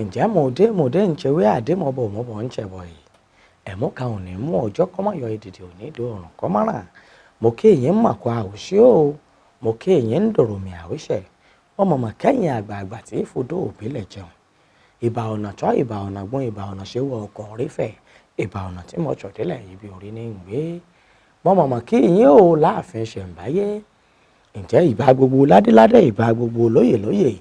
ǹjẹ́ mòdé ń ṣewé àdèmọ̀bọ̀ ń ṣẹ̀bọ̀ yìí ẹ̀mú kan ò ní mú ọjọ́ kọ́mọ̀yọ èdìdì ò ní do ọ̀rùn kọ́mọ́ràn mo kí èyí ń mọ̀kọ àwòṣí o mo kí èyí ń dòròmì àwíṣẹ̀ ọmọ mọ̀ kẹ́yìn àgbààgbà tí fodó òbílẹ̀ jẹun ìbà ọ̀nà tọ́ ìbà ọ̀nà gbọ́n ìbà ọ̀nà ṣe wọ ọkọ̀ orífẹ̀ ìbà ọ̀nà tí mo ṣọ̀délẹ̀ ibi orí ní gbé mọ̀ kí èyí ò láàfin ṣẹ̀ǹbáyé ǹjẹ́ ìbà gbogbo ládéládé ìbà gbogbo lóyè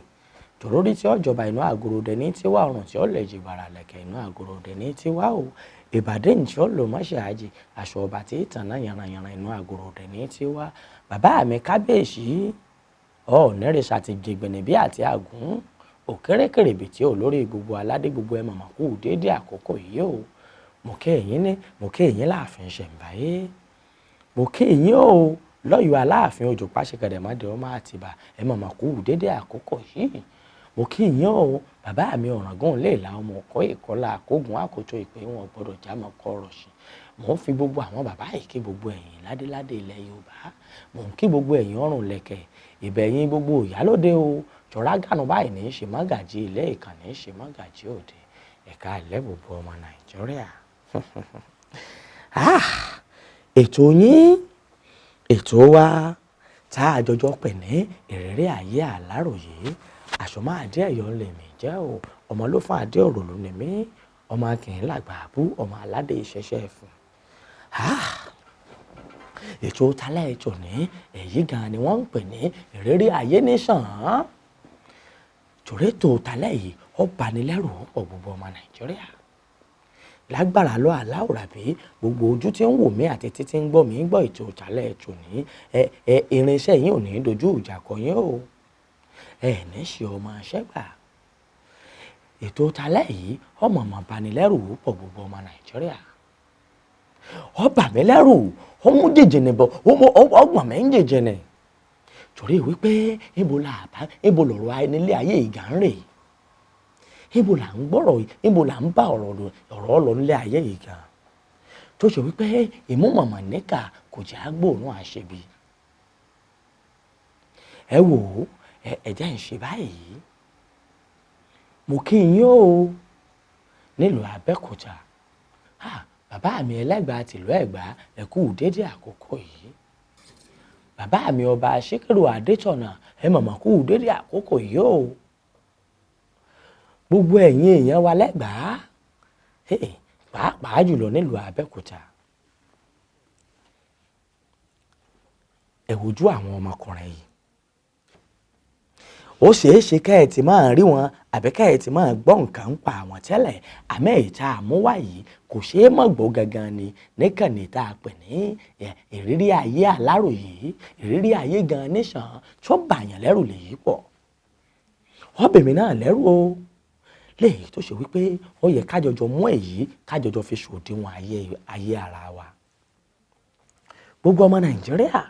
tòrórí tí ọjọba inú àgòròdẹ ní tiwa ọrùn tí ó lè jìgbàrà lẹ̀kẹ̀ inú àgòròdẹ ní tiwa o ìbàdí ǹtí ó lò mọ́ṣẹ́ àjì aṣọ ọba tí ìtànà yànnàyànnà inú àgòròdẹ ní tiwa bàbá mi kábíyèsí ọ̀nẹ́rẹ́sà ti jẹgbẹ̀nẹ̀ bí àti àgún òkèrèkèrè bìtì olórí gbogbo aládé gbogbo ẹ̀ mọ̀mọ́ kú déédéé àkókò yìí o mo kí ẹ̀yin láàfin ṣẹ̀ǹbáyé mo kí ẹ̀yin o lọ́yọ̀ọ́ aláàfin òjò pàṣẹkẹ̀dẹ̀mọ́dé ọmọ àtìbà ẹ̀ mọ̀mọ́ kú déédéé àkókò yìí mo kí yín o bàbá mi ọ̀ràngún lè la ọmọ ọkọ ìkọlá àkógun àkótó ìpè wọn gbọdọ̀ já mọ́ kọ́ ọ̀rọ̀ sí mò ń fi gbogbo àwọn bàbá yìí kí gbogbo ẹ̀yin ládéládé ilẹ̀ yorùbá mò ń kí gbogbo ẹ̀yin ọrùn lẹ̀kẹ̀ ìbẹ̀yìn gbogbo ìyálóde o jọ̀rá gànú báyìí ní í ṣe mọ́gàjí ilé ìkànnì í ṣe mọ́gàjí òde ẹ̀ka ilẹ̀ gbogbo ọmọ nàìjíríà ètò yín ètò wa tá a jọjọ pè ní ìrírí ayé àláròyé àṣọmọ adé ẹ̀yọ́ lèmi jẹ́ o ọmọ ló fún adé òròlù ni mí ọmọ akìnrin làgbà àbú ọmọ aládé ìṣẹ̀ṣẹ̀ fún ètò tálẹ̀ ètò ní èyí gan ni wọ́n ń pè ní ìrírí ayé nìṣàn torí ètò tálẹ̀ yìí ó banilẹ́rù pọ̀ gbogbo ọmọ nàìjíríà lágbára lọ aláwòrán bí gbogbo ojú tí ń wò mí àti títí ń gbọ́ mí gbọ́ ètò tálẹ̀ ètò ní irinṣẹ́ yìí ò ní dojú ìjà kọ yín o ní ṣe ọmọ ṣẹ́gbà ètò talẹ́ yìí ọmọ banilẹ́rù pọ̀ gbogbo ọmọ nàìjíríà ó bà mí lẹ́rù ó mú jìjìnì bọ̀ ọgbọ̀n mi ń jìjìnì torí wípé ibo lọ̀rọ̀ nílé ayé ìgà ń rè ibo là ń gbọ́rọ̀ ibo là ń bá ọ̀rọ̀ lọ nílé ayé ìgà tó ṣe wípé ìmúmọ̀mọ̀ níkà kò jẹ́ àgbòrún àṣebi ẹ wò ó ẹ̀jẹ̀ ń ṣe báyìí mo kí yín o nílùú Abẹ́òkúta bàbá mi ẹlẹ́gbàá tìlú Ẹ̀gbá ẹ kú déédéé àkókò yìí bàbá mi ọba Síkírù Adétọ̀nà ẹ mọ̀mọ́ kú déédéé àkókò yìí o gbogbo ẹ̀yin èèyàn wa lẹ́gbàá pàápàá jùlọ nílùú Abẹ́òkúta ẹ wojú àwọn ọmọkùnrin yìí ó ṣeé ṣe kẹ́ ẹ ti máa rí wọn àbí kẹ́ ẹ ti máa gbọ́ nǹkan ń pa àwọn tẹ́lẹ̀ àmọ́ ìta àmúwá yìí kò ṣeé mọ̀ gbọ́ gangan ni níkànnì tá a pè ní ìrírí ayé àláròyé ìrírí ayé gan níṣàn tó bàyàn lẹ́rù lèyí pọ̀ ọbẹ̀mí náà lẹ́rù o léyìí tó ṣe wípé ó yẹ kájọjọ mú èyí kájọjọ fi ṣòdiwọ̀n ayé ara wa gbogbo ọmọ nàìjíríà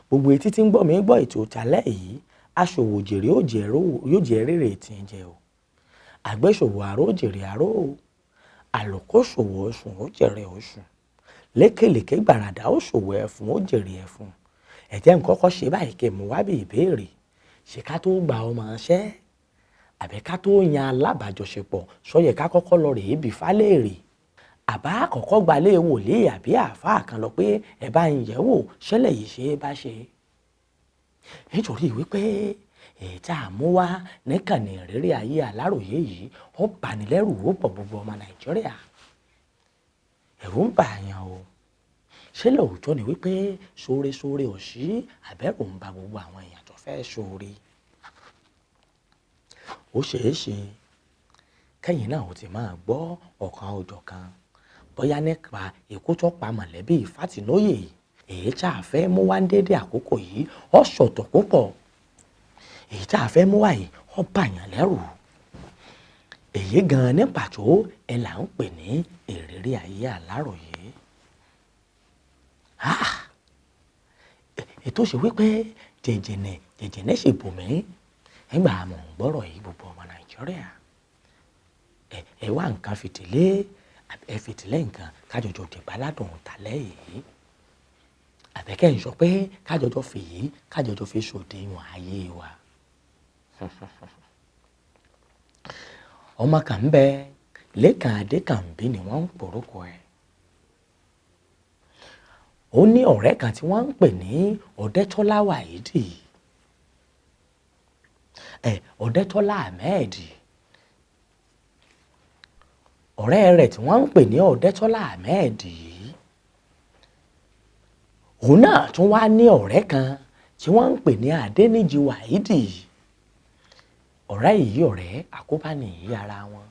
gbogbo etí tí ń gbọ́ mi gbọ́ ètò tálẹ́ yìí aṣòwò jèrè yóò jẹ rèrè tí ń jẹ o àgbẹ̀ṣòwò àrò jèrè àrò o àlòkóṣòwò oṣùn ó jèrè oṣùn lékèlékè gbàràdà ó ṣòwò ẹfun ó jèrè ẹfun ẹ̀jẹ̀ ń kọ́kọ́ ṣe báyìí kí mo wá bí ìbéèrè ṣe ká tó gba ọmọ ṣẹ́ àbí ká tó yan alábàjọṣepọ̀ sọyẹ ká kọ́kọ́ lọ rèé bí fálẹ́rì àbá àkọ́kọ́ gbalẹ̀ wòlíì àbí àáfàá kan lọ pé ẹ bá ń yẹ̀ wò ṣẹlẹ̀ yìí ṣe é bá ṣe nítorí wípé ètò àmúwá níkànnì ìrírí ayé àláròyé yìí ó banilẹ́rù ó pọ̀ gbogbo ọmọ nàìjíríà ẹ̀rù ń bà yàn o ṣé lóòótọ́ ni wípé sóore òṣì àbẹ̀rù ń ba gbogbo àwọn èèyàn tó fẹ́ sóore ó ṣeé ṣe kẹ́yìn náà ó ti máa gbọ́ ọ̀kan òjọ̀kan bóyá nípa ikú tó pa mọ̀lẹ́bí Fátinóyè èyí tá a fẹ́ mú wá ń dédé àkókò yìí ó ṣọ̀tọ̀ púpọ̀ èyí tá a fẹ́ mú wá yìí ó bàyàn lẹ́rù èyí gan-an ní pàtó ẹ là ń pè ní ìrírí ayé àláròyé ètò ṣe wípé jẹjẹnẹ ṣe bò mí nígbà mọ̀ ń gbọ́rọ̀ yìí gbogbo ọmọ nàìjíríà ẹ wá nǹkan fìtìlé nǹkan kájọjọ dìgbà ládùn tálẹ́ yìí àbẹ̀kẹ́ ń sọ pé kájọjọ fi ṣòdiwọ̀n ayé wa ọmọ kan ń bẹ Lékan Adékànbí ni wọ́n ń porúkọ ẹ̀. Ó ní ọ̀rẹ́ kan tí wọ́n ń pè ní Ọdẹ́tọ́lá Wàhídì, Ọdẹ́tọ́lá Ahmed. Ọ̀rẹ́ rẹ̀ tí wọ́n ń pè ní Ọdẹ́tọ́lá Ahmed yìí, òun náà tún wá ní ọ̀rẹ́ kan tí wọ́n ń pè ní Adéníjì Wàhídì. Ọ̀rẹ́ yìí ọ̀rẹ́ àkóbá nìyí ara wọn.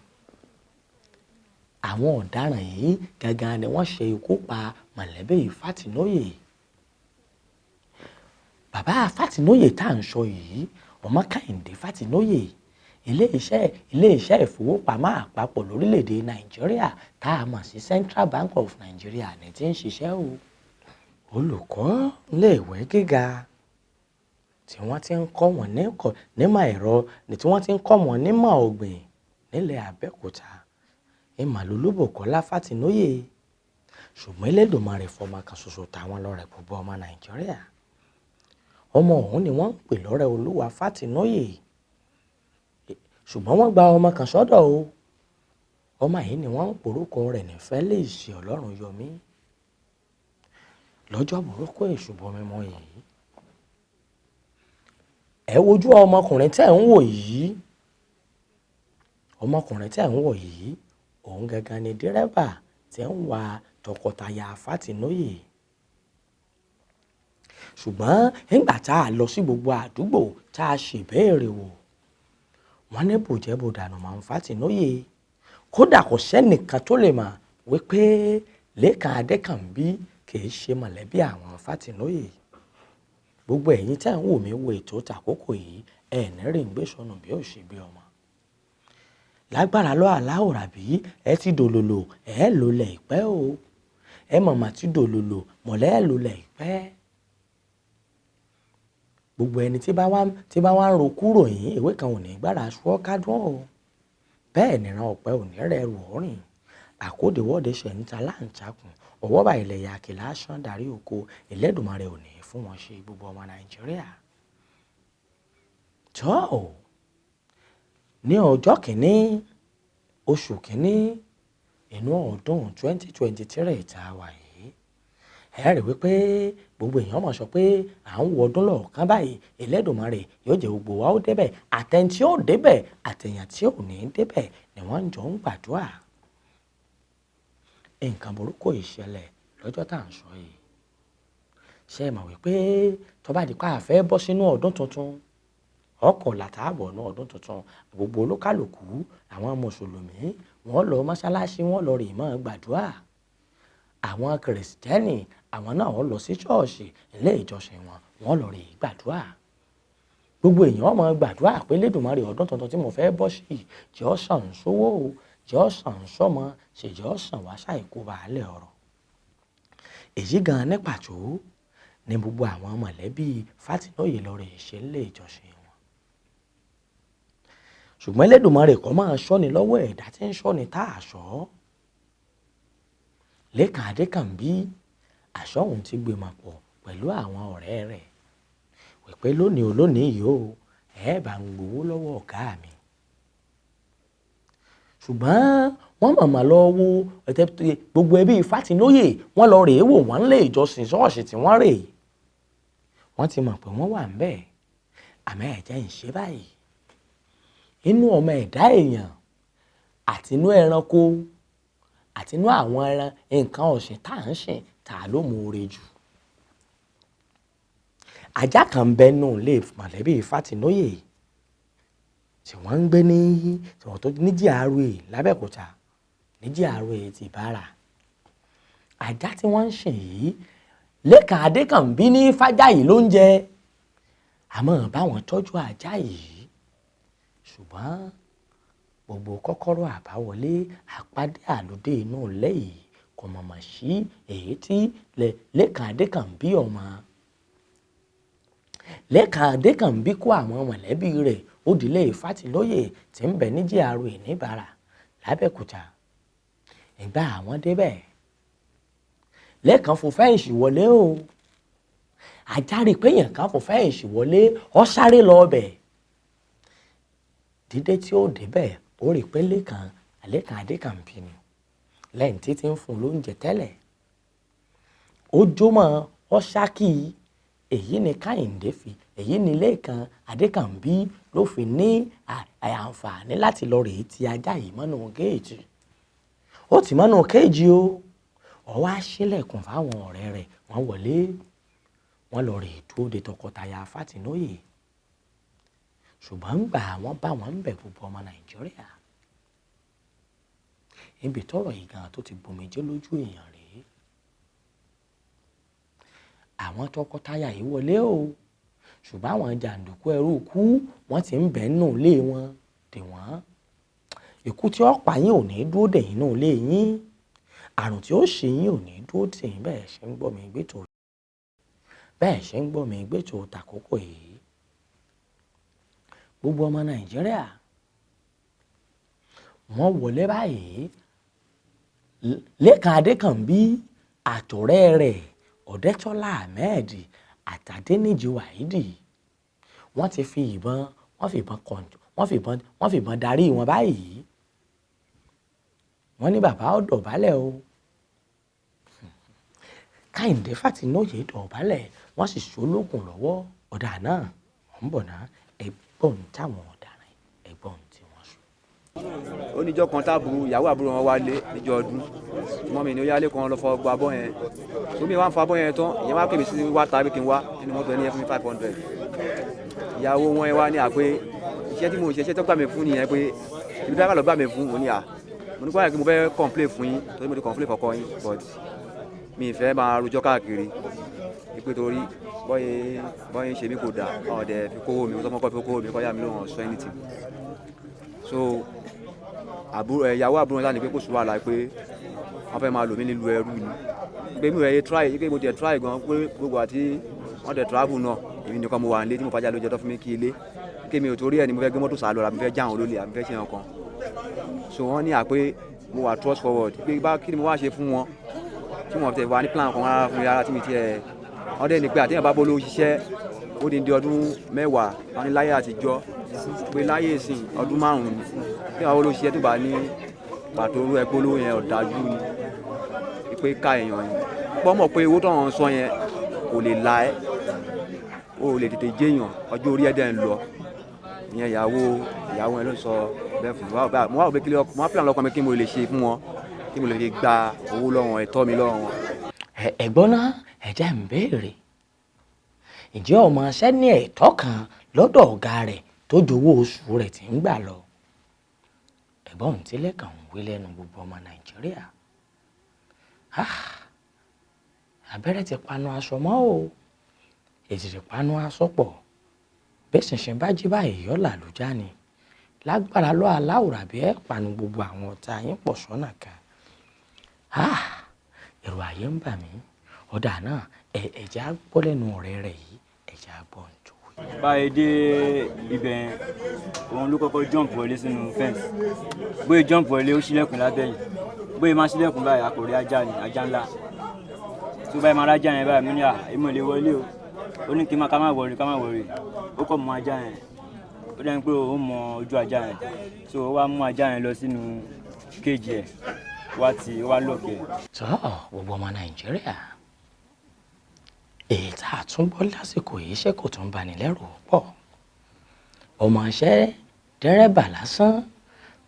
Àwọn ọ̀daràn yìí gangan ni wọ́n ṣe ikú pa mọ̀lẹ́bí Fátinóyè. Bàbá Fátinóyè tá à ń sọ yìí, ọmọ Kẹ́hìndé Fátinóyè, ilé-iṣẹ́ ìfowópamọ́ àpapọ̀ lórílẹ̀‐èdè Nàìjíríà tá a mọ̀ sí Central Bank of Nigeria ní ti ń ṣiṣẹ́ o. Olùkọ́ iléèwé gíga tí wọ́n ti ń kọ́ wọn nímọ̀ ẹ̀rọ tí wọ́n ti ń kọ́ wọn nímọ̀ ọ̀gbìn nílẹ̀ Abẹ́òkúta, Ìmàlúlúbùkọ́lá Fátinóyè. Ṣùgbọ́n Elédùmarè fọmọ kan ṣoṣo táwọn lọ́rẹ gbogbo ọmọ Nàìjíríà. Ọmọ ọ̀hún ni wọ́n ń pè lọ́rẹ́ Olúwa Fátinóyè. Ṣùgbọ́n wọ́n gba ọmọ kan sọ́dọ̀ o. Ọmọ yìí ni wọ́n ń porúkọ rẹ̀ ní Felix Ọlọ́runyọmí. Lọ́jọ́ burúkú èṣù bọmímọ yìí, ẹ wojú ọmọkùnrin tẹ́ ń wò yìí. Ọmọkùnrin tẹ́ ń wò yìí, òun gangan ni dírẹ́bà tí ń wa tọkọtaya Fátinóyè. Ṣùgbọ́n nígbà tá a lọ sí gbogbo àdúgbò tá a ṣèbéèrè wò, wọ́n ní bòjẹ́bòdànù máa ń Fátinóyè. Kódà kò sẹ́nìkan tó lè mọ̀ wípé Lékan Adékànbí kì í ṣe mọ̀lẹ́bí àwọn Fátinóyè. Gbogbo ẹ̀yin tẹ́ ń wò mí wo ètò tàkókò yìí, ẹ̀ ní rí ń gbé sọnù bí ó ṣe bí ọmọ. Lágbára lọ́ Aláwòrán bí ẹ ti dòlòlò ẹ lólẹ̀ ìpẹ́ o. Ẹ mọ̀mọ́ ti dòlòlò mọ̀lẹ́ ẹ lólẹ̀ ìpẹ́. Gbogbo ẹni tí bá wá ń ro kúrò yín, ìwé kan ò ní gbára aṣọ kádùn o. Bẹ́ẹ̀ nìran ọ̀pẹ ò ní rẹrù ọ̀rìn. Àkódewọ́de ṣẹ̀ ń ta láǹtakùn, ọwọ́ bá ilẹ̀ ya kìlá ṣán darí oko. Elédùmarè ò ní fún wọn ṣe gbogbo ọmọ Nàìjíríà. Tọ́ ní ọjọ́ kìíní oṣù kìíní inú ọdún 2023 tá a wà yìí, ẹ rí wípé gbogbo èèyàn mọ̀ sọ pé à ń wọ ọdún lọ́ọ̀kan báyìí. Elédùmarè yóò jẹ́ gbogbo wa ó débẹ̀, àtẹ̀yìn tí ó débẹ̀ àtẹ̀yìn tí ò ní débẹ̀ ni wọ́n jọ ń gbàdúrà. Nǹkan burúkú ìṣẹ̀lẹ̀ lọ́jọ́ tá à ń sọ yìí. Ṣé ẹ mọ̀ wípé tó bá di pa àfẹ́ bọ́ sínú ọdún tuntun, ọkọ̀ làtàbọ̀ ní ọdún tuntun, gbogbo olúkálùkù àwọn mùsùlùmí wọ́n lọ mọ́ṣáláṣí, wọ́n lọ rè mọ́ gbàdúrà. Àwọn kìrìsìtẹ́nì àwọn náà wọ́n lọ sí ṣọ́ọ̀ṣì ilé ìjọsìn wọn, wọ́n lọ rè gbàdúrà. Gbogbo èèyàn mọ́ gbàdúrà pé Elédùmarè ọdún tuntun tí mo fẹ́ bọ́ sí jẹ́ ó sàn sówó o, jẹ́ ó sàn sọ́mọ, ṣe jẹ́ ó sàn wá ṣàìkú baálẹ̀ ọ̀rọ̀. Èyí gan ní pàtó ni gbogbo àwọn mọ̀lẹ́bí Fátinóyè lọ rè ṣe ilé ìjọsìn wọn. Ṣùgbọ́n Elédùmarè kó máa ṣọ́ni lọ́wọ́ ẹ̀dá tí ń ṣọ́ni tá a ṣọ́. Lékan Adékànbí àṣọ òun ti gbìmọ̀ pọ̀ pẹ̀lú àwọn ọ̀rẹ́ rẹ̀ wípé lónìí yìí o, ẹ bá ń gbowó lọ́wọ́ ọ̀gá mi. Ṣùgbọ́n wọ́n mọ̀mọ́ lọ wo gbogbo ẹbí Fátinóyè, wọ́n lọ rèé wò wọ́n lé ìjọsìn ṣọ́ọ̀ṣì tí wọ́n rè. Wọ́n ti mọ̀ pé wọ́n wà ń bẹ̀. Àmọ́ ẹ̀jẹ̀ ń ṣe báyìí. Inú ọmọ ẹ̀dá èèyàn àtinú ẹranko àtinú àwọn nǹkan ọ̀sìn tá à ń sìn tá a ló mọ̀ọ́re jù. Ajá kan ń bẹ nù lé mọ̀lẹ́bí Fátinóyè tí wọ́n ń gbé ní GRA l'Abẹ́òkúta, ní GRA ti Ìbàrà. Ajá tí wọ́n ń sìn yìí, Lékan Adékànbí ní fájá yìí ló ń jẹ. Àmọ́ báwọn tọ́jú ajá yìí. Ṣùgbọ́n gbogbo kọ́kọ́rọ́ àbáwọlé àpádé àlùdé inú ilé yìí kò mọ̀mọ̀ sí èyí tí Lékan Adékànbí ọmọ. Lékan Adékànbí kó àwọn mọ̀lẹ́bí rẹ̀ ó dilé Fátinóyè tí ń bẹ ní GRA ní Ìbàrà l'Abẹ́òkúta. Ìgbà àwọn débẹ̀, Lékan fò fẹ́ǹsì wọlé o. Ajá rí pé èèyàn kan fò fẹ́ǹsì wọlé, ó sáré lọ ọbẹ̀. Dídé tí ó débẹ̀, ó rí pé Lékan Adékànbí ni lẹ́yìn tí ń fún un lóúnjẹ tẹ́lẹ̀ ó jómọ́ ọ ṣákì èyí ni Káyìndé fi èyí ni Lékan Adékànbí ló fi ní àǹfààní láti lọ rèé ti ajá yìí mọ́nú kéèjì ó ti mọ́nú kéèjì o ó wá ṣílẹ̀kùn fáwọn ọ̀rẹ́ rẹ̀ wọ́n wọlé wọ́n lọ rèé dúró de tọkọtaya Fátinóyè ṣùgbọ́n gbà wọ́n bá wọn ń bẹ̀ gbogbo ọmọ Nàìjíríà ibi tọ́rọ̀ yìí gan tó ti gbomijé lójú èèyàn rèé àwọn tọkọtaya yìí wọlé o ṣùgbọ́n àwọn jàǹdùkú ẹrú ikú wọ́n ti ń bẹ̀ nù lé wọn dè wọ́n ikú tí ó pa yín ò ní dúró dè yín nù lé yín àrùn tí ó ṣe yín ò ní dúró dè yín bẹ́ẹ̀ ṣe ń gbọ́ mi gbẹ́tò tàkókò yìí gbogbo ọmọ Nàìjíríà wọ́n wọlé báyìí Lékan Adékànbí àtọ̀rẹ́ rẹ̀ Ọ̀dẹ́tọ́lá Ahmed àtàdéníjì Wàhídì wọ́n ti fi ìbọn darí wọn báyìí wọ́n ní bàbá ó dọ̀bálẹ̀ o Káyìndé Fátinóyè dọ̀bálẹ̀ wọ́n sì ṣológun lọ́wọ́ ọ̀dà náà wọ́n ń bọ̀ náà ẹgbọ́n táwọn ọ̀daràn ẹgbọ́n tí wọ́n sùn. ó níjọ́ kan táàbùrú ìyàwó àbúrò wọn wálé níjọ́ ọdún mọ́ mi ní ó yálé kan lọ fọ gba abọ́ yẹn tó mi wá ń fa abọ́ yẹn tán ìyẹn wá pè mí sí wá tàbí kí n wá nínú mọ́tò ẹni yẹn fún mi 500 ìyàwó wọn ẹ wá ní àpé iṣẹ́ tí mo ṣe iṣẹ́ tó gbà mí fún nìyẹn pé ibi dára lọ gbà mí fún òun ni à mo ní kó àyè kí mo fẹ́ complain fún yín torí mo ti complain fọkọ yín but mi ì fẹ́ máa rojọ́ káàkiri ìpè torí bọ́yìn ṣe mí kò dáa ọ̀dẹ̀ fi kówó mi ó sọ́mọ́kọ́ fi kówó mi kọ́ yá mi lóhùn ọ̀ṣọ́ anything so ìyàwó àbúrò náà ní pé kò sí wàhálà pé wọ́n fẹ́ máa lò mí nílùú ẹrú ni pé mi ò yẹ try pé mo jẹ try gan pé gbogbo àti wọ́n dẹ̀ travel náà èmi nìkan mo wà nílé tí mo fàjà lójọ́ tó fún mi kí ilé kí mi ò torí ẹ̀ ni mo fẹ́ gbé mọ́tò sálọ àbí fẹ́ já àwọn olólè àbí fẹ́ ṣe nǹkan so wọ́n ní àpé mo wà trust forward pé bá kí ni mo wá ṣe fún wọn tí wọ́n tẹ̀ wá ní plan kan rárá fún mi rárá tí mi tiẹ̀ wọ́n dẹ̀ ní pé àtẹ̀yìn bá bọ́ lówó ṣiṣẹ́ ó di ọdún 10 wọ́n ní láyé àtijọ́ pé láyé ìsìn ọdún 5 ni bí àwọn olóṣìṣẹ́ tó bá ní pàtó orú ẹgbẹ́ olówó yẹn ọ̀dájú ni pé ká èèyàn yìí pọ́ mọ̀ pé owó tó ń sọ yẹn kò lè la ẹ́ ó lè tètè jéèyàn ọjọ́ orí ẹ̀dẹ̀ ń lọ ìyẹn ìyàwó ẹ ló sọ bẹ́ẹ̀ fún mi mo wá òbí kílẹ̀ mo wá pìlà lọ́kàn mi kí mo lè ṣe fún wọn kí mo lè fi gba owó lọ́wọ́ ẹ̀tọ́ mi lọ́wọ́ wọn. ẹ̀gbọ́n náà ẹ̀jẹ̀ ń béèrè ǹjẹ́ ọmọ ṣẹ́ ní ẹ̀tọ́ kan lọ́dọ̀ ọ̀gá rẹ̀ tó jowó oṣù rẹ̀ tí ń gbà lọ ẹ̀gbọ́n tí Lékan ń wí lẹ́nu gbogbo ọmọ Nàìjíríà abẹ́rẹ́ ti panu aṣọ mọ́ o èsì ti panu aṣọ pọ̀ bẹ́ẹ̀ ṣẹ̀ṣẹ̀ bá jí báyìí yọ́ làlújá ni lágbára lọ́ aláwòrán bí ẹ̀ panu gbogbo àwọn ọ̀tá yín pọ̀ sọ́nà kan ẹ̀rù ayé ń bà mí ọ̀dà náà ẹ̀jẹ̀ á gbọ́ lẹ́nu ọ̀rẹ́ rẹ̀ yìí ẹ̀jẹ̀ á gbọ́ ń jò. báyìí dé ibẹ̀ òun ló kọ́kọ́ jump wọlé sínú fence bóyá jump wọlé ó ṣílẹ̀kùn lábẹ́ yìí bóyá má ṣílẹ̀kùn báyìí àkòrí ajá ni ajá ńlá tó báyìí má rájà yẹn báyìí mo ní èmi ò lè wọlé o ó ní kí n má ká má wọrí ó kọ́ mọ ajá yẹn ó dẹ́ni pé ó mọ ojú ajá yẹn so ó wá mú ajá yẹn lọ sínú kéèjì ẹ̀ wá lọ́ọ̀kẹ́. tó gbogbo ọmọ Nàìjíríà èyí tá a tún gbọ́ lásìkò yìí ṣe kò tún bani lẹ́rù pọ̀ ọmọọṣẹ́ dẹ́rẹ́bà lásán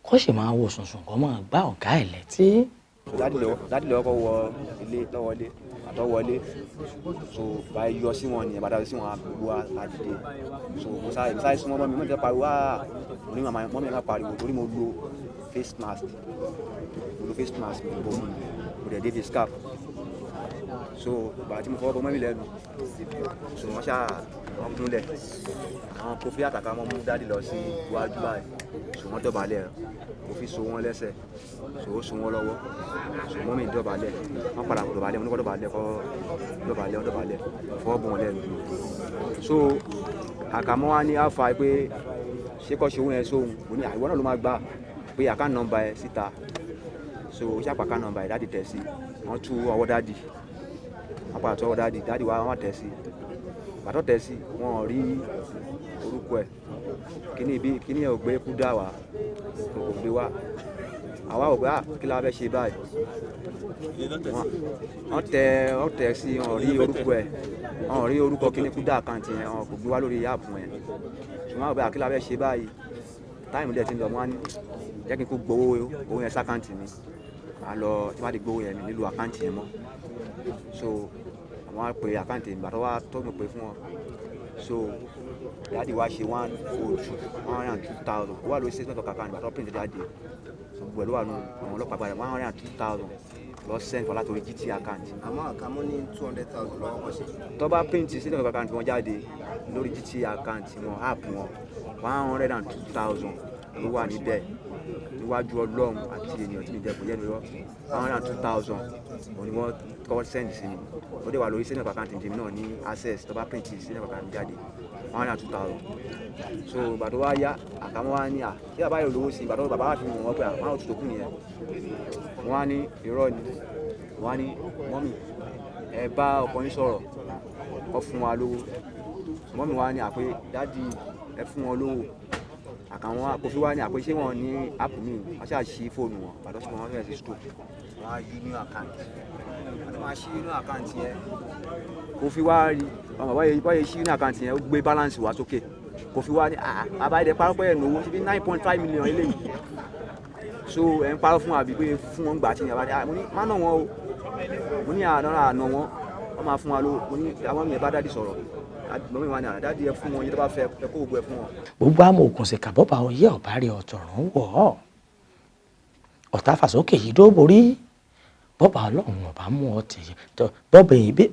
kó sì máa wo sùnsùn kó máa gbá ọ̀gá ẹ̀ létí. dádì lọ́wọ́ kọ́ wọ ilé lọ́wọ́lé àtọ́wọlé so báyìí yọ sí wọn nìyẹn bàtà sí wọn gbogbo àdìde so mo sáré súnmọ́ mọ́ mi mọ́ mi fẹ́ pariwo ní mọ́ mi máa pariwo torí mo lo face mask mi bò mo dẹ̀ dé fi scarf so bàtí mo fọwọ́ bọ mọ́ mi lẹ́nu so wọ́n wọ́n kúnlẹ̀ àwọn Kofi àtàkà wọn mú dádì lọ sí iwájú báyìí so wọ́n dọ̀bálẹ̀ Kofi so wọ́n lẹ́sẹ̀ so ó so wọ́n lọ́wọ́ so mọ́ mi dọ̀bálẹ̀ wọ́n padà kò dọ̀bálẹ̀ wọn ní kọ́ dọ̀bálẹ̀ fọwọ́ bọ̀ wọn lẹ́nu so àkàmọ́ wa ní àfà pé ṣé kọ́ ṣe owó yẹn sóhun mo ní àìwọ́ náà ló máa gbà pé àkáǹtì nọ́mbà ẹ̀ síta so ó ṣàpà àkáǹtì nọ́mbà ẹ̀ dádì tẹ̀ sí wọ́n tú ọwọ́ dádì wọ́n padà tú ọwọ́ dádì wa wọ́n tẹ̀ sí bàtọ́ tẹ̀ sí wọ́n rí orúkọ ẹ̀ kíní ẹ̀ ò gbé kú dá wa kò gbé wá àwa ò gbé kí la fẹ́ ṣe báyìí wọ́n tẹ̀ sí wọn rí orúkọ ẹ̀ wọn rí orúkọ kíní kúdà àkáǹtì yẹn wọn kò gbé wá lórí áàpù yẹn ṣùgbọ́n àwọn àgbà kí la fẹ́ ṣe báyìí táìmù dẹ̀ ti ń lọ wọ́n á ní jẹ́ kí n kó gbowó owó yẹn sákáǹtì mi màá lọ tí wọ́n á di gbowó yẹn mi nílò àkáǹtì yẹn mọ́ so àwọn á pe àkáǹtì ìgbà tó wá tó mi pé fún wọn so dáàdi wa ṣe 102,000 ó wà lórí statement of account ìgbà tó print jáde so gbogbo ẹ̀ ló wà nù àwọn ọlọ́pàá padà 102,000 lọ send for látòrí GT account. àmọ́ àkàmọ́ ní 200,000 lọ́wọ́ wọ́n ṣe. tó bá print statement of account wọn jáde lórí GT account wọn app wọn 102,000 ló wà níbẹ̀ níwájú ọlọ́run àti ènìyàn tí mi jẹ́ kò yẹ mi rọ́ 102,000 òun ni wọ́n kọ́ send sí mi ó dẹ̀ wà lórí statement of account tèmi náà ní access tó bá print statement of account jáde 102,000 so ìgbà tó wá yá àkàmọ́ wá ní kí bàbá yóò lówó sí ìgbà tó bàbá wà fi wọ́n pé àwọn òtútù kù nìyẹn wọ́n á ní irọ́ ni wọ́n á ní mọ́mì ẹ bá ọkọ yín sọ̀rọ̀ kó fún wa lówó mọ́mì wá ní àpé dádì ẹ fún wọn lówó àkàwọn àkófí wá ní àpé ṣé wọn ní áàpù mi wọ́n ṣáà ṣí fóònù wọn àdó tí wọ́n fẹ́ẹ́ sí stroke wọ́n á yí ní àkáǹtì àti máa ṣí ní àkáǹtì yẹn kó fi wá rí ọmọ báyìí ṣí ní àkáǹtì yẹn ó gbé balance wá sókè kó fi wá ní àbáyé parọ́pọ̀ ẹ̀ lówó síbi 9.5 million eléyìí so ẹ̀ ń parọ́ fún àbí pé fún wọn gbà tí yẹn bá dé mo ní má nà wọn o mo ní àná wọn wọ́n máa fún wa lówó mo ní àwọn mi ẹ̀ bá dádì sọ̀rọ̀ mọ̀mí wa ní àdádi ẹ fún wọn yìí tó bá fẹ́ ẹ kó gbogbo ẹ fún wọn. gbogbo àmọ́ òkun ṣe kà bọ́ba oyè ọ̀bá rí ọ̀tọ̀run wọ̀ ọ́ ọ̀tá fàsókè yìí dó borí bọ́ba ọlọ́run ọ̀bá mú ọ tì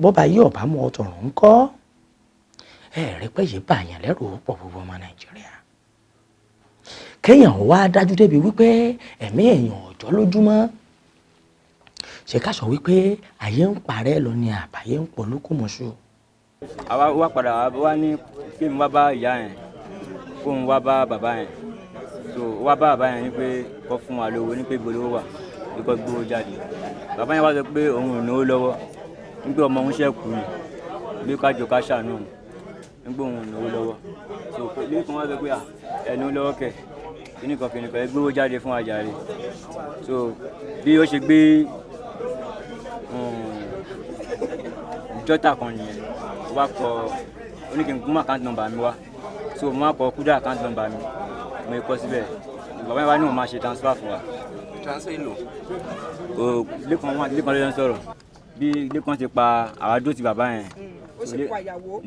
bọ́ba yìí ọ̀bá mú ọ tọ̀run ń kọ́ ẹ rí pé yìí bàyàn lẹ́rù pọ̀ gbogbo ọmọ nàìjíríà kéèyàn wá dájú débi wípé ẹ̀mí èèyàn ọ̀jọ́ lójúmọ́ ṣe ká sọ wípé ayé ń parẹ́ lọ ní àbáyé ń pọ̀ lókùmọ̀ṣù. àwa wá padà wá ní kí n wá bá ìyá yẹn kó n wá bá bàbá yẹn so wá bá bàbá yẹn ní pé kó fún wa lówó ní pé gbólówó wà ní kó gbówó jáde bàbá yẹn wá sọ pé òun ò náwó lọ́wọ́ ní pé ọmọ òun ṣẹ̀kú ni bí kájọ ká ṣàánú ní pé òun ò náwó lọ́wọ́ so ilé kan wá sọ pé ẹnu lọ́wọ́ kẹ̀ kíníkan ẹ gbówó jáde fún àjàre so bí ó ṣe gbé jọ́tà kan nìyẹn wá kọ oníkèémù kúmọ̀ account number mi wá so mo máa kọ kúdà account number mi mo kọ síbẹ̀ bàbá yẹn wá ní mo máa ṣe transfer fún wa. transfer èlò. lẹ́kàn ló ń sọ̀rọ̀ bí lẹ́kàn ti pa àwádó ti bàbá yẹn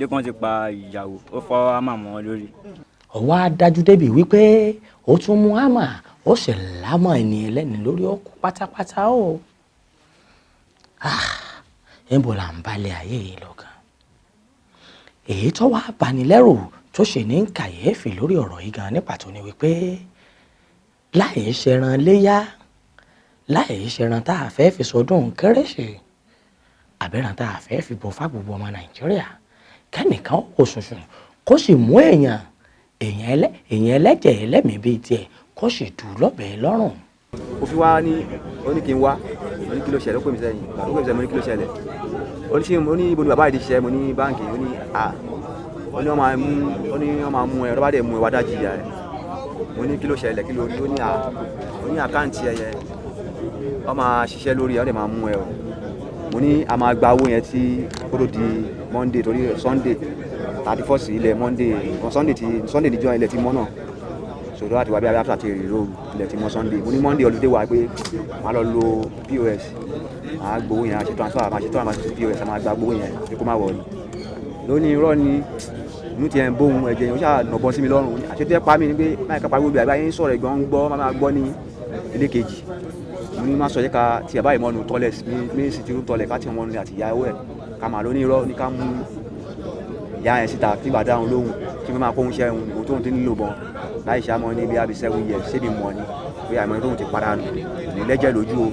lẹ́kàn ti pa ìyàwó ó fọ́ àmà mọ́ lórí. ọwọ́ adájú débi wípé ó tún mú àmà ó sì lámọ̀ ẹni ẹlẹ́ni lórí ọkọ̀ pátápátá o. níbo là ń balẹ̀ ayé yìí lọ́gàn èyí tó wá banilẹ́rù tó ṣe ní kàyéfì lórí ọ̀rọ̀ yìí gan ní pàtó ni wípé láì ṣẹran léyà láì ṣẹran tá a fẹ́ fi sọdún kérésì àbẹ̀ràn tá a fẹ́ fi bọ̀ fá gbogbo ọmọ nàìjíríà kẹ́nìkan kò sùnsùn kó sì mú èèyàn ẹlẹ́jẹ̀ ẹlẹ́mìí bíi tiẹ̀ kó sì dù lọ́bẹ̀ẹ́ lọ́rùn. ó fi wá ní oníkì ń wá oníkì ló ṣẹlẹ̀ ó pè mí sẹ́yìn ó pè mí sẹ́yìn mo ní kí ló ṣẹlẹ̀ ó ní ibo ni bàbá yìí ti ṣiṣẹ́ mo ní báǹkì ó ní wọ́n máa mú ẹ lọ́ba dẹ̀ mú ẹ wá dájú ìyá ẹ mo ní kí ló ṣẹlẹ̀ kí ló rí ó ní àkáǹtì ẹ yẹn wọ́n máa ṣiṣẹ́ lórí ẹ wọ́n dẹ̀ máa mú ẹ o mo ní a máa gba owó yẹn tí ó tó di Monday torí Sunday 31st ilẹ̀ Monday Sunday níjọ́ ilẹ̀ ti mọ́ náà sọ̀rọ̀ àti wàbí after ti rí road ilẹ̀ ti mọ́ Sunday mo ní Monday holiday wà pé máa lọ lo POS máa gbowó yẹn àti transfer máa ṣe tó àmà sí POS máa gba gbowó yẹn pé kó má wọlé lónìí irọ́ ni inú tiẹ̀ ń bóun ẹ̀jẹ̀ yẹn ó ṣáà nàbọ̀ sí mi lọ́rùn àṣetẹ́ pa mí ni pé máa kápá gbogbo àgbáyé ń sọ̀rọ̀ ìgbọ́n ń gbọ́ máa gbọ́ ní ilé kejì mo ní má sọ yẹ ká tiẹ̀ báyìí mọ́nu tọ́lẹ̀ mí sì ti rú tọ́lẹ̀ ká tiẹ̀ mọ́nu àti ìyàwó ẹ̀ ká máa lóní irọ́ ní ká mú ìyá yẹn síta kí bàdá òun lóhùn kí wọ́n máa kóhun ṣẹ́ òun tóun ti nílò bọ́n láì ṣàmọ́ ní bí i 7 years ṣé mi mọ̀ ni pé àìmọ́ tóun ti padà nù ní lẹ́jẹ̀ lójú o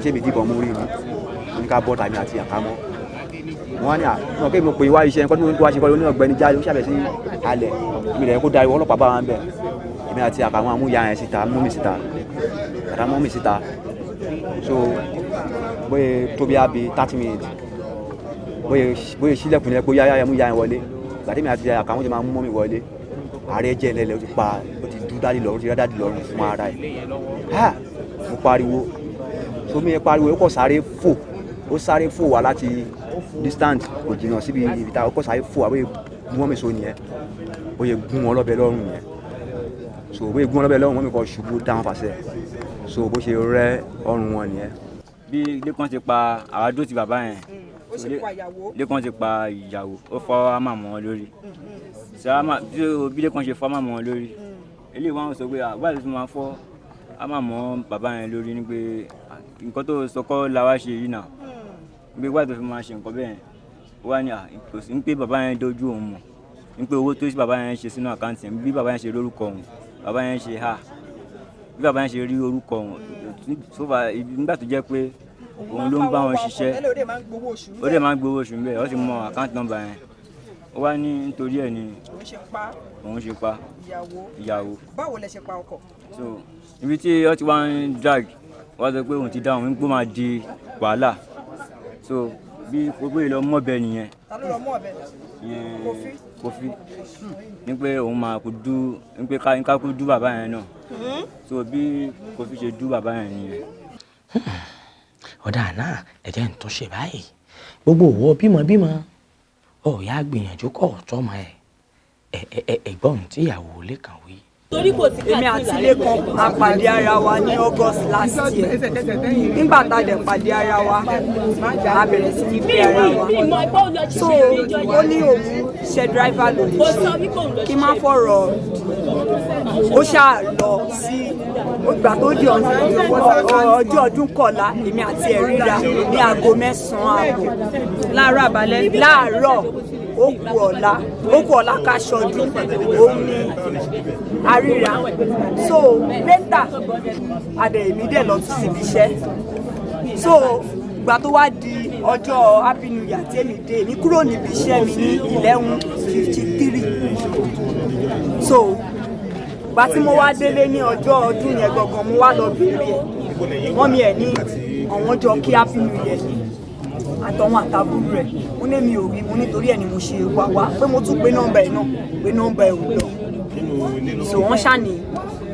ṣé mi dìbọn mú rí mi mo ní ká bọ́ tàmí àti àkámọ́ mo wá ní àwọn kéèmí pé wá iṣẹ́ nǹkan tó wá ṣe kọ́ ló ní ọ̀gbẹ́ni jáde ó ṣàbẹ̀ sí alẹ̀ èmi rẹ̀ kó da ìwọ ọlọ́pàá bá wa ń bẹ̀ èmi àti àkàwọn amú ìyá yẹn síta mú mi síta so bóyá tó bí a bí 30 minutes bóyá sílẹ̀kùn yẹn pé yáyá mú ìyá yẹn wọlé gbàdé mi àti àkàwọn jẹ máa mú mọ́ mi wọlé ààrẹ jẹ́ ẹlẹ́lẹ́ ó ti dáàdì lọ́rùn ti rá dáàdì lọ́rùn fún ara ẹ̀ mo pariwo so mi pariwo ó kọ̀ sáré fò wá láti distant kò jìnnà síbi ibi tá ó kọ̀ sáré fò wá bóyá gún wọn mi so nìyẹn bóyá gún wọn lọ́bẹ lọ́rùn yẹn so bóyá gún wọn lọ́bẹ lọ́rùn wọn mi kọ́ ṣubú dáhùn fàṣẹ so bó ṣe rẹ́ ọrùn wọn nìyẹn. bí lẹ́kàn ti pa àwádó ti bàbá yẹn lẹ́kàn ti pa ìyàwó ó fọ́ àmà mọ́ wọn lórí bí lẹ́kàn ṣe fọ́ àmà mọ́ wọn lórí eléyìí wọn sọ pé báyìí tó máa fọ́ àmà mọ́ bàbá yẹn lórí ni pé nǹkan tó sọkọ́ la wá ṣe yìí náà gbé wáyé tó fi máa ṣe nǹkan bẹ́ẹ̀ wá ní kò sí ń pé bàbá yẹn dojú òun mọ̀ ń pé owó tó sí bàbá yẹn ṣe sínú àkáǹtì bí bàbá yẹn ṣe lórúkọ òun bàbá yẹn ṣe bí bàbá yẹn ṣe rí orúkọ òun sófà nígbà tó jẹ́ pé òun ló ń bá wọn ṣiṣẹ́ ó dẹ̀ máa ń gbowó oṣù níbẹ̀ ó ti mọ àkáǹtì nọ́mbà yẹn ó wá ní nítorí ẹ̀ ni òun ṣe pa ìyàwó. báwo lẹ ṣe pa ọkọ. so ibi tí ó ti wá ń drag wá sọ pé òun ti dá òun ń gbó máa di wàhálà so bí gbogbo ìlọ mọ́bẹ nìyẹn. ta ló lọ mọ́ ọ̀bẹ? Kofi ní pé òun máa kú dú ní pé ká kú dú bàbá yẹn náà so bí Kofi ṣe dú bàbá yẹn nìyẹn. ọ̀dà náà ẹ̀jẹ̀ ń tún ṣe báyìí gbogbo òwò bímọ ọ̀ọ́yá gbìyànjú kọ́ ọ̀tọ́mọ ẹ̀gbọ́n tíyàwó lè kàn wí. èmi àti Lékan a pàdé ara wa ní August last year nígbà tá a dẹ̀ pàdé ara wa a bẹ̀rẹ̀ sí ní fẹ́ ara wa so ó ní òun ṣe driver lòun kí n má fọ̀rọ̀ ó ṣáà lọ sí ìgbà tó di ọjọ́ ọdún kọ̀ọ̀la èmi àti ẹ̀ ríra ní aago 9:00 láàárọ̀ àbálẹ́ láàárọ̀ ó kù ọ̀la ká ṣọdún òun ni àríra so later adẹ èmi dẹ̀ lọ síbi iṣẹ́ so ìgbà tó wá di ọjọ́ happy new year tí èmi dé èmi kúrò níbi iṣẹ́ mi ní 11:53 so ìgbà tí mo wá délé ní ọjọ́ ọdún yẹn gangan mo wá lọ bèrè wọ́n mi ẹ̀ ní àwọn jọ kí happy new year àtọwọn àtàbúrú rẹ̀ mo ní mi ò rí mo nítorí ẹ̀ ni mo ṣe wá pé mo tún pé nọ́mbà ẹ̀ náà pé nọ́mbà ẹ̀ ò lọ so wọ́n ṣàní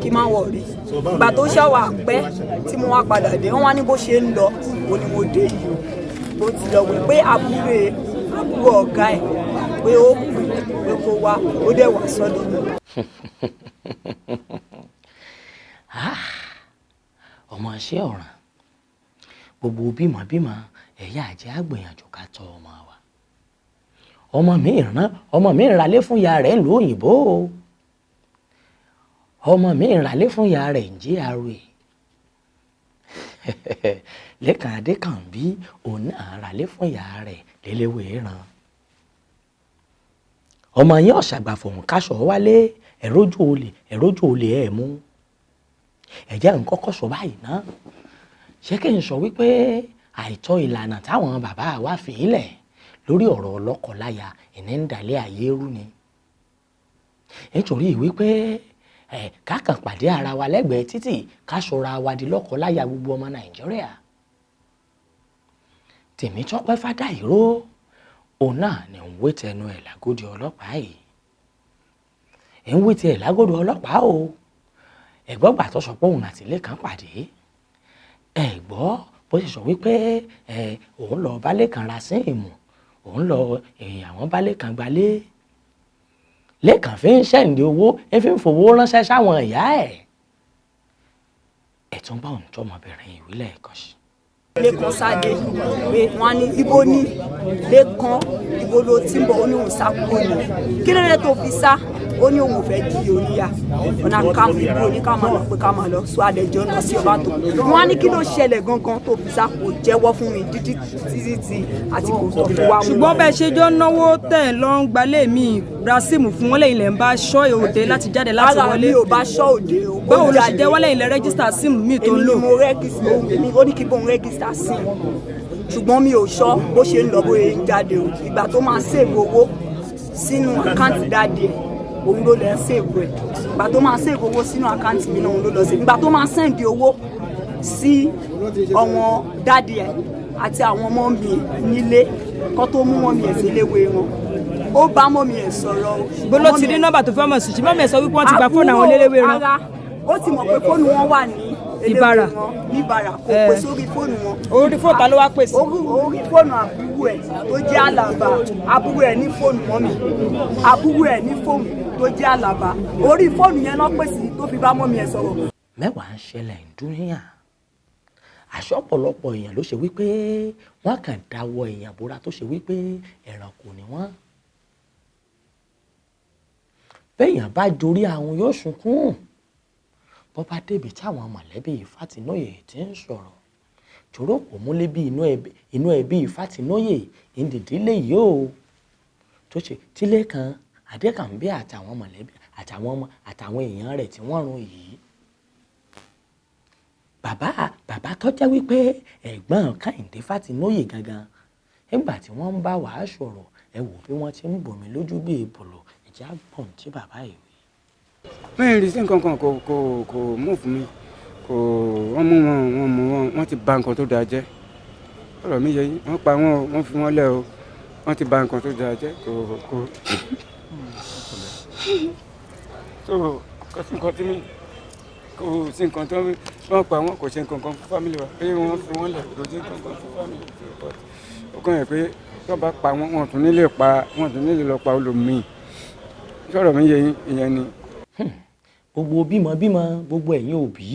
kí n má wọ̀rí ìgbà tó ṣàwà pẹ́ tí mo wá padà dé wọ́n wá ní bó ṣe ń lọ ó ní mo dé yìí ó ti lọ wí pé àbúrò ọ̀gá ẹ̀ pé ó pè kó wá ó dẹ̀ wá sọ́dọ̀ mi. ọmọ ṣé ọ̀ràn gbogbo bímọ ẹ̀yà àjẹ́ àgbìyànjú ká tọ́ ọmọ wa ọmọ mi ìrànlé fún ìyá rẹ̀ ìlú òyìnbó ọmọ mi ìrànlé fún ìyá rẹ̀ ń jí àròyé Lékan Adékànbí òun náà ìrànlé fún ìyá rẹ̀ léléwé ràn ọmọ yín ọ̀ṣàgbà fòun káṣọ wálé ẹ̀rójú olè ẹ̀ mú ẹ̀jẹ̀ ń kọ́kọ́ sọ báyìí náà ṣé kí n sọ wípé àìtọ́ ìlànà táwọn bàbá wa fi ilẹ̀ lórí ọ̀rọ̀ ọlọ́kọláya ìní ń dalẹ̀ ayé rú ni nítorí wípé kákan pàdé ara wa lẹ́gbẹ̀ẹ́ títì ká sọra wa di lọ́kọláya gbogbo ọmọ Nàìjíríà Tèmítọ́pẹ́ Fádàìró òun náà ni ń wé tẹnu ẹ̀ lágòdì ọlọ́pàá yìí ń wé tiẹ̀ lágòdì ọlọ́pàá o ẹ̀gbọ́gbà tó sọ pé òun àti Lékan pàdé ẹ̀gbọ́ bó ṣe sọ wípé òun lọ bá Lékan ra síìmù òun lọ àwọn bá Lékan gbalé Lékan fi ń ṣẹ́ǹdì owó ẹ fi ń fowó ránṣẹ́ sáwọn ìyá ẹ̀ ẹ̀tún bá òun tọmọbìnrin ìwílẹ̀ ẹ̀kọ́ sí. Lékan sáde pé wọ́n ní ibo ní Lékan ibo ló ti ń bọ̀ ó ní òun sá kúrò ní kí ló dé tó fi sá ó ní òun ò fẹ́ di oníyà ọ̀nà káàmù ìbò ní ká máa lọ pé ká máa lọ sọ àdẹjọ́ lọ sí ọba tó wọ́n á ní kí ló ṣẹlẹ̀ gangan tó fi sá kò jẹ́wọ́ fún mi títí àti kò sọ fún wa. ṣùgbọ́n bẹ́ẹ̀ ṣe jọ náwó tẹ̀ lọ ń gbalẹ̀ mi brasimu fún wọn lẹ́yìn lẹ́ ń bá ṣọ́ òde láti jáde láti wọlé. ara mi ò bá ṣọ́ òde o. báwo ló ṣe jẹ́ wọ́n lẹ́yìn lẹ́ rẹ́gísítà síìmù mi tó ń lò. èmi ni mo rẹ́gísítà ó ní kí bóun rẹ́gísítà síìmù ṣùgbọ́n mi ò ṣọ́ bó ṣe ń lọ bóyá ń jáde o ìgbà tó máa sèèbù owó sínú àkáǹtì dáadé òun ló lọ sèèbù ẹ̀ ìgbà tó máa sèèbù owó sínú àkáǹtì mi náà òun ló lọ sèèbù ìgbà tó máa sẹ́ǹdì owó sí ọ̀wọ́n dáadé ẹ̀ àti àwọn ọmọ mi nílé kó tó mú wọn mi ẹ̀ sí iléèwé wọn ó bá mọ́mí ẹ̀ sọ̀rọ̀ o. gbọ́dọ̀ ti rí nọ́mbà tó fẹ́ mọ̀ sí mọ́mí ẹ̀ sọ wípé wọ́n ti gba fóònù àwọn eléwé rán. ara ó ti mọ̀ pé fóònù wọn wà ní Ìbàrà. níbàrà kò pè sórí fóònù wọn. orí fóònù ta ló wá pèsè. orí fóònù àbúrò ẹ̀ tó jẹ́ àlàbà àbúrò ẹ̀ ní fóònù mọ́mí àbúrò ẹ̀ ní fóònù tó jẹ́ àlàbà orí fóònù yẹn náà pèsè tó fi bá mọ́mí ẹ̀ sọ̀rọ̀. mẹ́wàá ń ṣẹlẹ̀ ń dúníyà àṣọ ọ̀pọ̀lọpọ̀ èèyàn ló ṣe wípé wọ́n kàn dáwọ́ èèyàn bóra tó ṣe wípé ẹranko ni wọ́n. béèyàn bá jorí àwọn yóò sunkún bó bá débi táwọn mọ̀lẹ́bí Fátinóyè ti ń sọ̀rọ̀ jòrò kò múlé bí inú ẹbí Fátinóyè ìdìdílé yìí o tó ṣe tílé kan Adékànbí àtàwọn mọ̀lẹ́bí àtàwọn èèyàn rẹ̀ tí wọ́n run yìí. bàbá tó jẹ́ wípé ẹ̀gbọ́n Kẹ́hìndé Fátinóyè gangan nígbà tí wọ́n ń bá wàá sọ̀rọ̀ ẹ wò bí wọ́n ti ń bòmí lójú bí èbòlò ìjà gbọ̀n tí bàbá yìí wí. mẹ́rin rí sí nǹkan kan kò mú fún mi wọ́n mú wọn ti bà nǹkan tó dáa jẹ́ ọ̀rọ̀ mi yẹ yín wọ́n pa wọ́n fi wọ́n lẹ̀ o wọ́n ti bà nǹkan tó dáa jẹ́ kò sí nǹkan tí mi kò sí nǹkan tó wọ́n pa wọ́n kò ṣe nǹkan kan fún fámìlì wa pé wọ́n fi wọ́n lẹ̀ kò ṣe nǹkan kan fún fámìlì wa ó kàn yẹ pé tó bá pa wọ́n tún nílé lọ pa olùmíì sọ̀rọ̀ mi yẹ yín ìyẹn ni. gbogbo bímọ gbogbo ẹ̀yin òbí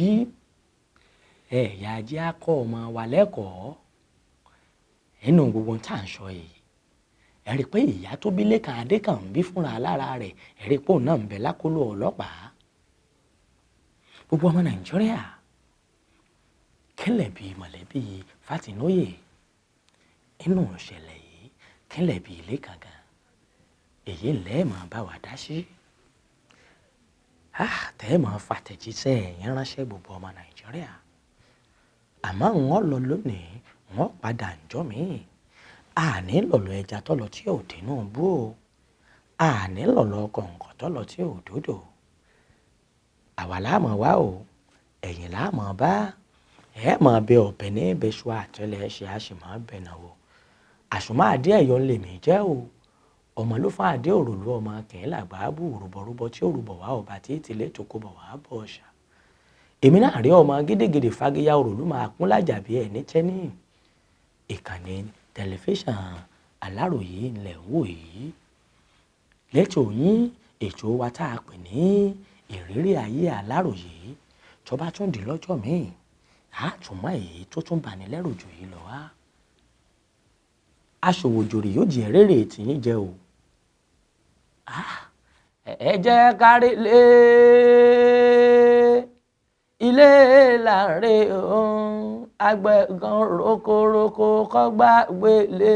ẹ̀yà ajé akọ ọmọ wa lẹ́kọ̀ọ́ nínú gbogbo tá à ń sọ yìí ẹ rí i pé ìyá tó bí Lékan Adékànbí fúnra lára rẹ̀ ẹ rí i pé òun náà ń bẹ lákòlò ọlọ́pàá. gbogbo ọmọ Nàìjíríà kílẹ̀ bí mọ̀lẹ́bí Fátinóyè inú ìṣẹ̀lẹ̀ yìí kílẹ̀ bí Lékan gan èyí lẹ́ẹ̀mọ̀ bá wa dá sí. tẹ́ẹ̀mọ̀ fàtẹ̀jíṣẹ́ ẹ̀yìn ránṣẹ́ gbogbo ọmọ Nàìjíríà àmọ́ wọ́n lọ lónìí wọ́n padà ń jọ́ mi àní lọ̀lọ̀ ẹja tọ́lọ tí ò dínú bú o àní lọ̀lọ̀ kọ̀ǹkọ̀ tọ́lọ tí ò dódò àwa láàmọ̀ wá o ẹ̀yìn láàmọ̀ bá ẹ̀ mọ̀ bẹ ọ̀bẹ ní ìbẹ̀ṣọ àtẹlẹ ṣe àṣìmọ́ bẹ̀ náà o àṣùmọ́ àdé ẹ̀yọ́ lèmi jẹ́ o ọmọ ló fún àdé òròlú ọmọ kìí làgbà bù rúbọrúbọ tí òrùbọ wá ọba tí ìtìlẹ tó kó bọ wá bọ ọṣà èmi náà rí ọmọ gédégédé fagéyà òròlú máa kún lájà bí ẹni tẹ́ni ìkànnì tẹlifíṣàn Aláròyé ńlẹ̀ ń wò yìí lẹ́tọ̀ yín ètò wa tá a pè ní ìrírí ayé Aláròyé tó bá tún di lọ́jọ́ míì àtúmọ̀ èyí tó tún bani lẹ́rù jù yìí lọ wá aṣòwòjòrè yóò jẹ́ rere tìyín jẹ́ o. ẹ jẹ́ kárí ilé láàrin àgbẹ̀ gan rokoroko kọ́gbà gbélé.